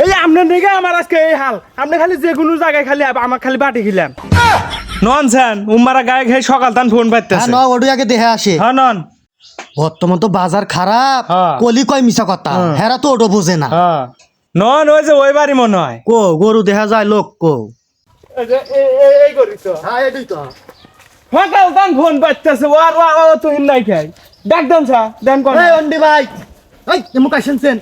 এই আপনার দিকে আমার আজকে এই হাল, আপনি খালি যে কোনো জায়গায় খালি আমার খালি বাটি খিলেন ননসেন উম্মারা গায়ে খেয়ে সকাল তান ফোন পাইতেছে ন ওডু আগে দেখে আসে হ্যাঁ নন বর্তমান তো বাজার খারাপ হ্যাঁ। কলি কয় মিছা কথা হেরা তো ওটো বোঝে না হ্যাঁ নন ওই যে ওই বাড়ি মনে হয় কো গরু দেখা যায় লোক কো এই করি তো হ্যাঁ এটাই তো সকাল তান ফোন পাইতেছে ও তুই নাই খাই ডাক দেন স্যার দেন কোন এই অন্ডি ভাই এই মুখ আসেন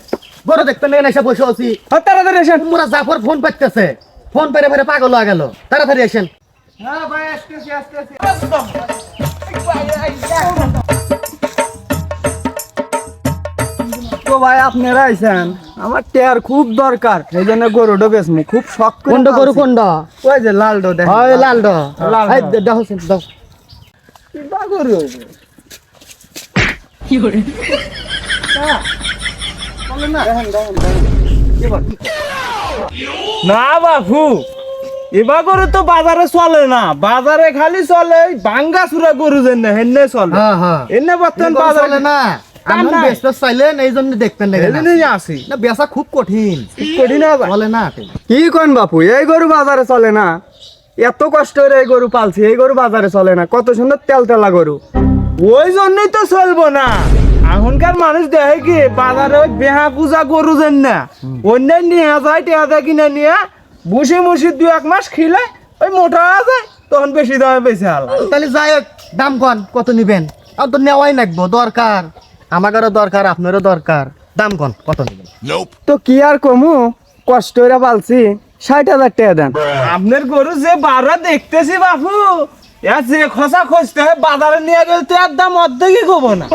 গরু দেখতে নেই এসে বসে আছি তাড়াতাড়ি এসেন মুরা জাফর ফোন পাইতেছে ফোন পেরে পেরে পাগল হয়ে গেল তাড়াতাড়ি আসেন হ্যাঁ ভাই আসতেছি তো ভাই আপনারা আইছেন আমার টেয়ার খুব দরকার এই জন্য গরুটা বেচমু খুব শখ করে কোনটা গরু কোনটা ওই যে লালডো দেখ হয় লালডো লাল এই দাও দাও কি বা গরু কি করে না বাপু এবার গরু তো বাজারে চলে না বাজারে খালি চলে ভাঙ্গা চুরা গরু যেন হেন্নে চলে হ্যাঁ হ্যাঁ এনে বর্তমান বাজারে বাজারে না দাম আমি নাই। বেচতে চাইলেন এই জন্য দেখতেন না এদিনই আসি না বেচা খুব কঠিন কঠিন হবে বলে না কি কোন বাপু এই গরু বাজারে চলে না এত কষ্ট করে এই গরু পালছি এই গরু বাজারে চলে না কত সুন্দর তেল তেলা গরু ওই জন্যই তো চলবো না এখনকার মানুষ দেখে কি বাজারে ওই বেহা পূজা গরু যেন না অন্য নিয়ে যায় টেহা দেয় কিনে নিয়ে বসে মুসি 2-1 মাস খিলে ওই মোটা হয়ে যায় তখন বেশি দামে বেশি হাল তাহলে যাই হোক দাম কন কত নিবেন আর তো নেওয়াই লাগবো দরকার আমাদেরও দরকার আপনারও দরকার দাম কন কত নিবেন তো কি আর কমু কষ্ট করে পালছি 60,000 টাকা দেন আপনার গরু যে বারো দেখতেছি বাপু যে খসা খুঁজতে হয় বাজারে নিয়ে গেলে তো এক দাম অর্ধেকই কমো না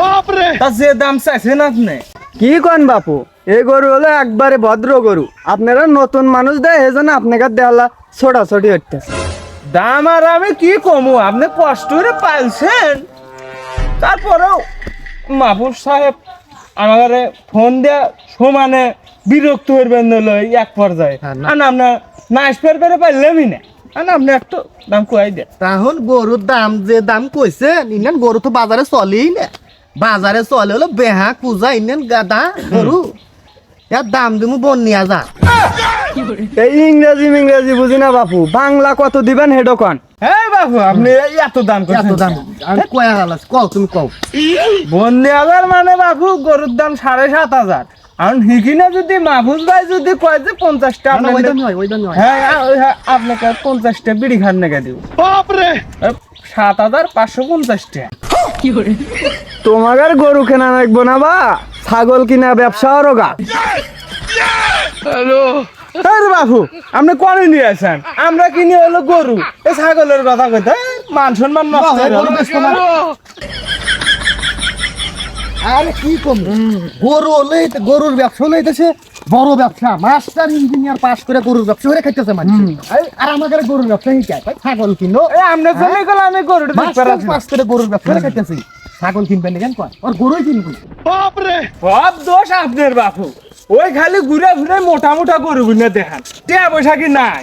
তা যে দাম চাইছেন আপনি কি কোন বাপু এই গরু হলো একবারে ভদ্র গরু আপনারা নতুন মানুষ দেয় এই জন্য আপনাকে দেওয়ালা ছোটাছুটি হইতেছে দাম আর আমি কি কমু আপনি কষ্ট করে পাইছেন তারপরেও মাহবুব সাহেব আমাকে ফোন দিয়ে সমানে বিরক্ত করবেন এক পর্যায়ে হ্যাঁ, না। আর আপনার নাইস পেরে পাইলেমই না আর আপনি একটু দাম কয়াই দেন তাহলে গরুর দাম যে দাম কইছে ইন্ডিয়ান গরু তো বাজারে চলেই না বাজারে চলে হলো বেহা পূজা ইন্ডিয়ান গাদা গরু এর দাম দিমু বন নিয়া যা এই ইংরেজি বুঝি না বাপু বাংলা কত দিবেন হেডো কন হ্যাঁ বাপু আপনি এত দাম এত দাম আমি কয়া গেলাস কও তুমি কও বন্দি হাজার মানে বাপু গরুর দাম 7,500 আর হিকিনে যদি মাহফুজ ভাই যদি কয় যে 50টা না, ওই দাম নয় ওই দাম নয় হ্যাঁ আপনাকে 50টা বিড়ি খান নাকি দিব বাপরে 7,550 তোমাদের গরু কেনা লাগবো না বা ছাগল কিনা ব্যবসা আরো গা হ্যালো আরে বাপু আপনি করে নিয়ে আসেন আমরা কিনি হলো গরু এই ছাগলের কথা কইতে মান সম্মান নষ্ট হয়ে গরু বেচবো না। আরে কি কম গরু হলে গরুর ব্যবসা হলে এদেশে বড় ব্যবসা মাস্টার ইঞ্জিনিয়ার পাস করে গরুর ব্যবসা করে খাইতেছে মানুষ আর আমাদের গরুর ব্যবসা হিকায় ছাগল কিনো এই আমরা চলে গেল আমি গরুটা দেখতে মাস্টার পাচ্ছি পাস করে গরুর ব্যবসা করে খাইতেছি ছাগল কিনবেন কেন কয় আর গরুই কিনবি সব দোষ আপনার বাপু ওই খালি ঘুরে ঘুরে মোটা মোটা গরু গুনে দেখান টিয়া পয়সা কি নাই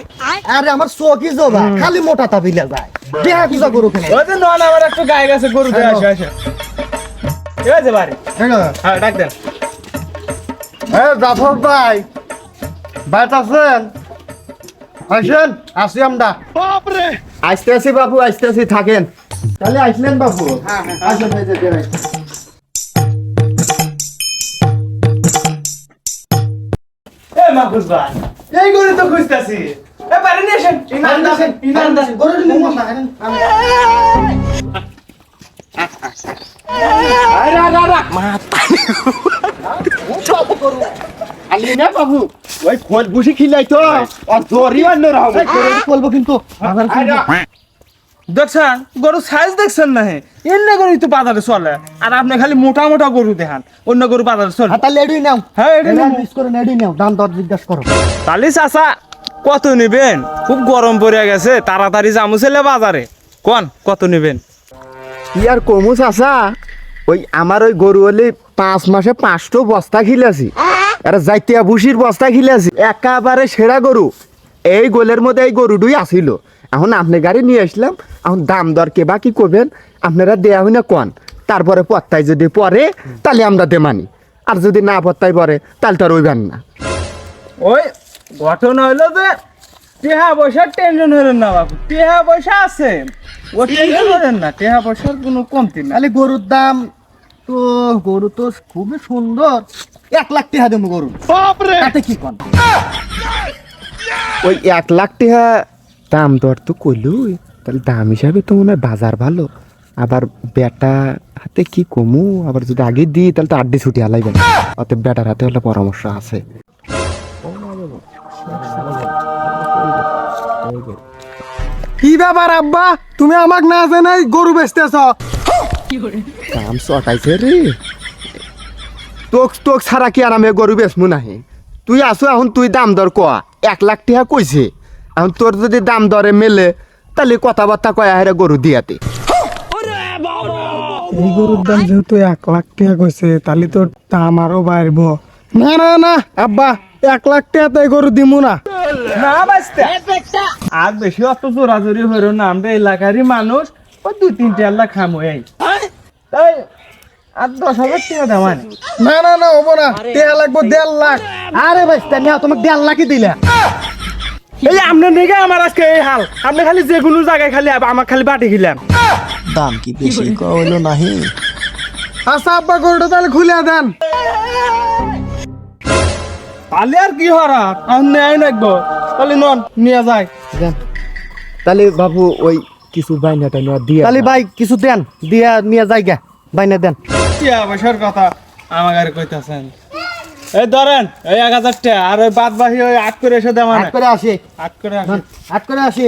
আরে আমার চোখই জবা খালি মোটা তাবিলা যায় দেহা কিসা গরু কেনে ওই যে নন আমার একটু গায়ে গেছে গরু দিয়ে আসে আসে এই যে বাড়ি হ্যাঁ ডাক দেন হ্যাঁ জাফর ভাই বাইট আছেন আসেন আসি আমরা আসতে আসি বাবু আসতে আসি থাকেন তাহলে আসলেন বাবু আসেন এই যে বেরাই। এই মাহফুজ ভাই এই গরু তো খুঁজতাছি এ বাড়ি নিয়ে আসেন ইনান দাসেন ইনান দাস গরুটি নিয়ে মশলা খাবেন? আরে আরে আলি না বাবু ওই ফল বুঝি খিলাই তো আর দড়ি অন্য রকম গরুটি বলবো কিন্তু বাজার কিনবো। দেখছেন গরু সাইজ দেখছেন না হে এমনি গরু তো বাজারে চলে আর আপনি খালি মোটা মোটা গরু দেখান অন্য গরু বাজারে চলে তাহলে এডুই নাও হ্যাঁ এডি নাও। মিস করে এডুই নাও দাম দর জিজ্ঞাসা করো তালি চাচা কত নিবেন খুব গরম পড়ে গেছে তাড়াতাড়ি জামু ছেলে বাজারে কোন কত নিবেন কি আর কমু চাচা ওই আমার ওই গরু হলে 5 মাসে 5টো বস্তা খিলাছি আর জাইতিয়া ভুসির বস্তা খিলাছি একেবারে সেরা গরু এই গোলের মধ্যে এই গরুটাই আসিল এখন আপনি গাড়ি নিয়ে আসলাম এখন দাম দর কে বাকি করবেন আপনারা দেয়া হয় না কন তারপরে পত্তায় যদি পরে তাহলে আমরা দে মানি আর যদি না পত্তাই পরে তাহলে তো আর ওইবেন না। ওই ঘটনা হইলো যে টেহা পয়সার টেনশন হলেন না বাপু, টেহা পয়সা আছে, ও টেনশন হলেন না, টেহা পয়সার কোনো কমতি না। তাহলে গরুর দাম তো, গরু তো খুবই সুন্দর, 1 লাখ টাকা দেবো গরু, তাতে কি কন? ওই 1 লাখ টাকা দাম দর তো কইলুই, তাহলে দাম হিসাবে তো মনে হয় বাজার ভালো। আবার বেটা হাতে কি কমু, আবার যদি আগে দিই তাহলে তো আড্ডি ছুটি হালাইবেন, অতএব বেটার হাতে হলে পরামর্শ আছে। কি ব্যাপার আব্বা, তুমি আমাকে না জানাই গরু বেচতেছ? দাম চটাইছে রে, তোক তোক ছাড়া কি আর আমি গরু বেচমু নাহি? তুই আসো এখন, তুই দাম দর কয়া। 1 লাখ টাকা কইছে, এখন তোর যদি দাম দরে মেলে তাহলে কথাবার্তা কয়া হেরে গরু দিয়াতে। এই গরুর দাম যেহেতু 1 লাখ টাকা কইছে, তাহলে তো দাম আরো বাড়ব। না না না আব্বা, 1 লাখ টাকা তো এই গরু দিমু না। না বাঁচতে আর বেশি অত জোরাজোরি হইল না, আমরা এলাকারই মানুষ, ওই 2-3 লাখ খামো এই তাই, আর 10,000 টাকা দেওয়া নেই। না না না হবো না, টাকা লাগবো 1.5 লাখ। আরে ভাই নেওয়া, তোমাকে 1.5 লাখই দিলা। এই আপনার দিকে আমার আজকে এই হাল, আপনি খালি যে কোনো জায়গায় খালি আমার খালি বাটি খিলাম। দাম কি বেশি কইলো নাহি? আচ্ছা আব্বা, গরুটা তাহলে খুলে দেন। তাহলে আর কি হরা, আর নেয় নাকবো, তাহলে নন নিয়ে যায়। তাহলে বাবু ওই কিছু বাইনাটা নেওয়া দিয়া। তাহলে ভাই কিছু দেন, দিয়া নিয়ে যাই গা, বাইনা দেন। টিয়া পয়সার কথা আমার গাড়ি কইতাছেন, এই ধরেন এই 1,000 টাকা, আর ওই বাদ বাকি ওই 8 করে এসে দেওয়া হাট করে আসি, 8 করে আসি। হাট করে আসি।